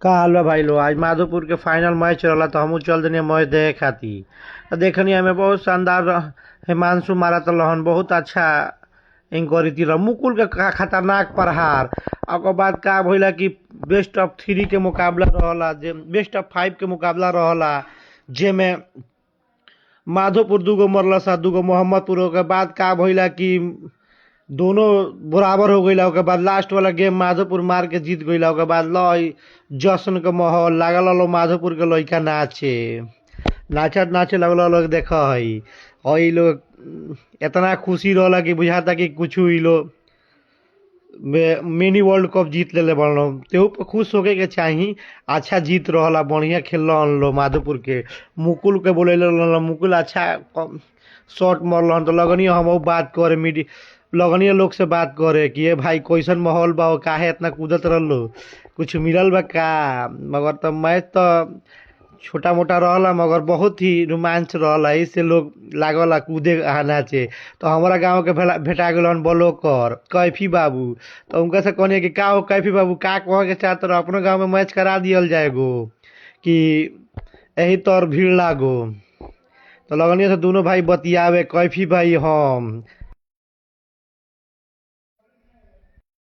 का हाल बा भाई लो। आज माधोपुर के फाइनल मैच रहला तो हमहू चल देनी मैच देखे खातिर। तो देखनी हमें बहुत शानदार हिमांशु मारत रहन, बहुत अच्छा इंकरी थी मुकुल के खतरनाक प्रहार। ओकर बाद का भइला कि बेस्ट ऑफ थ्री के मुकाबला रहला, जे बेस्ट ऑफ फाइव के मुकाबला रहला, जेमे माधोपुर दूगो मरला सा, दूगो मोहम्मदपुर। के बाद का भइला कि दोनों बराबर हो गईला। ओके बाद लास्ट वाला गेम माधोपुर मार के जीत गईला। ओके बाद जश्न के माहौल लागल लो, माधोपुर के लइका नाचे नाचत नाचे लगल लोग देख हई। और इ लोग इतना खुशी रहला कि बुझाता कि कुछ इ लोग मिनी वर्ल्ड कप जीत लेले बड़ो। तेहू पे खुश होके के चाही। अच्छा जीत रहला, बढ़िया खेल लो माधोपुर के। मुकुल के बोले मुकुल अच्छा शॉट मरलन। तो लगनी हम बात करे लगनी लोग से बात करे कि ये भाई कैसन माहौल बा, काहे इतना कूदत रहलो, कुछ मिलल बा का। मगर तो मैच तो छोटा मोटा रहला मगर बहुत ही रोमांच रहला, इससे लोग लागला कूदे नाचे। तो हमारा गांव के भेटा गलन बलोकर कैफी बाबू। तो उनका से कहनी कि का हो कैफी बाबू, का कह के चाहते रहो अपने गांव में मैच करा दियल जाएगो कि यही तौर भीड़ लागो। तो लगनी से दोनों भाई बतियावे, कैफी भाई हम